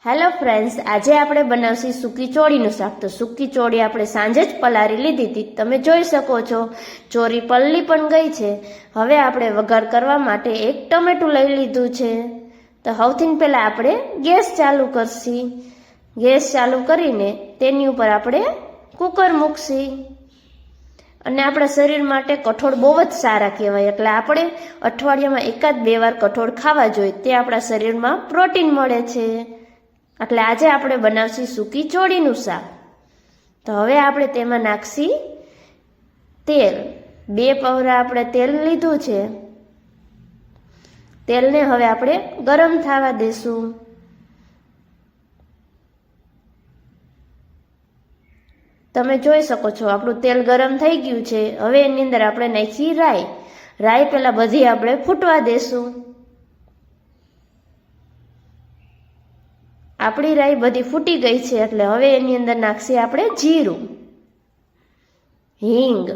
Hello friends, આજે આપણે બનાવશું સૂકી ચોળીનું શાક। તો સૂકી ચોળી આપણે સાંજે જ પલાળી લીધી હતી, તમે જોઈ શકો છો ચોળી પલળી પણ ગઈ છે। હવે આપણે વઘાર કરવા માટે એક ટમેટું લઈ લીધું છે। તો સૌથી પહેલાં આપણે ગેસ ચાલુ કરશી। ગેસ ચાલુ કરીને તેની ઉપર આપણે કુકર મૂકશી। અને આપણા શરીર માટે કઠોળ બહુ જ સારા કહેવાય, એટલે આપણે અઠવાડિયામાં એકાદ બે વાર કઠોળ ખાવા જોઈએ, તે આપણા શરીરમાં પ્રોટીન મળે છે। એટલે આજે આપણે બનાવશું સૂકી ચોળીનું શાક। તો હવે આપણે તેમાં નાખશી તેલ। 2 પવરા આપણે તેલ લીધું છે। તેલને હવે આપણે ગરમ થવા દેશું। તમે જોઈ શકો છો આપણું તેલ ગરમ થઈ ગયું છે। હવે એની અંદર આપણે નાખી રાઈ। રાઈ પહેલા બધી આપણે ફૂટવા દેશું। આપણી રાઈ બધી ફૂટી ગઈ છે, એટલે હવે એની અંદર નાખશી આપણે જીરું, હિંગ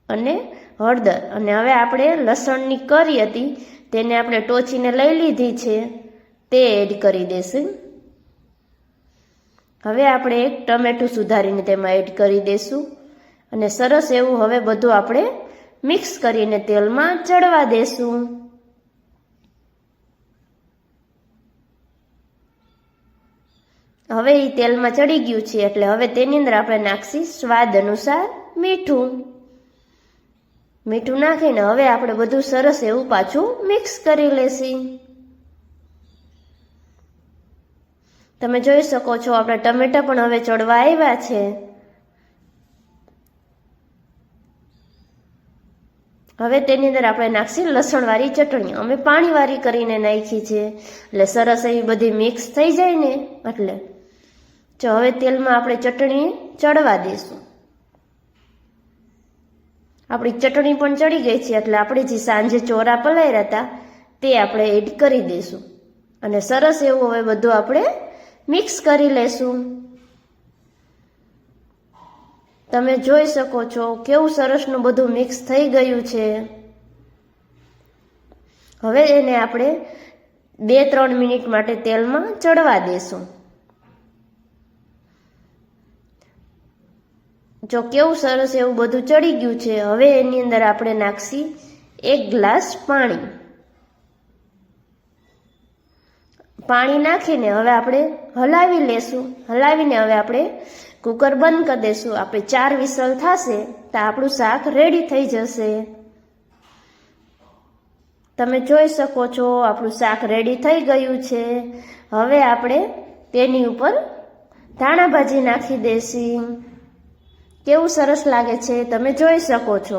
અને હળદર। અને હવે આપણે લસણની કરી હતી તેને આપણે ટોચીને લઈ લીધી છે, તે એડ કરી દેશું। હવે આપણે એક ટમેટું સુધારીને તેમાં એડ કરી દેશું અને સરસ એવું હવે બધું આપણે મિક્સ કરીને તેલમાં ચડવા દેશું। હવે એ તેલમાં ચડી ગયું છે, એટલે હવે તેની અંદર આપણે નાખશી સ્વાદ અનુસાર મીઠું। મીઠું નાખીને હવે આપણે બધું સરસ એવું પાછું મિક્સ કરી લેશી। તમે જોઈ શકો છો આપણા ટમેટા પણ હવે ચડવા આવ્યા છે। હવે તેની અંદર આપણે નાખશી લસણવાળી ચટણી। અમે પાણીવાળી કરીને નાખી છે, એટલે સરસ એવી બધી મિક્સ થઈ જાય ને એટલે જો હવે તેલમાં આપણે ચટણી ચડવા દઈશું। આપણી ચટણી પણ ચડી ગઈ છે, એટલે આપણે જે સાંજે ચોરા પલાળ્યા હતા તે આપણે એડ કરી દઈશું અને સરસ એવું હવે બધું આપણે મિક્સ કરી લેશું। તમે જોઈ શકો છો કેવું સરસનું બધું મિક્સ થઈ ગયું છે। હવે એને આપણે 2-3 મિનિટ માટે તેલમાં ચડવા દેશું। જો કેવું સરસ એવું બધું ચડી ગયું છે, હવે એની અંદર આપણે નાખશી 1 ગ્લાસ પાણી। પાણી નાખીને હવે આપણે હલાવી લેશું। હલાવીને હવે આપણે કુકર બંધ કરી દેશું। આપણે 4 વિસલ થશે તો આપણું શાક રેડી થઈ જશે। તમે જોઈ શકો છો આપણું શાક રેડી થઈ ગયું છે। હવે આપણે તેની ઉપર ધાણા ભાજી નાખી દેશી। કેવું સરસ લાગે છે તમે જોઈ શકો છો।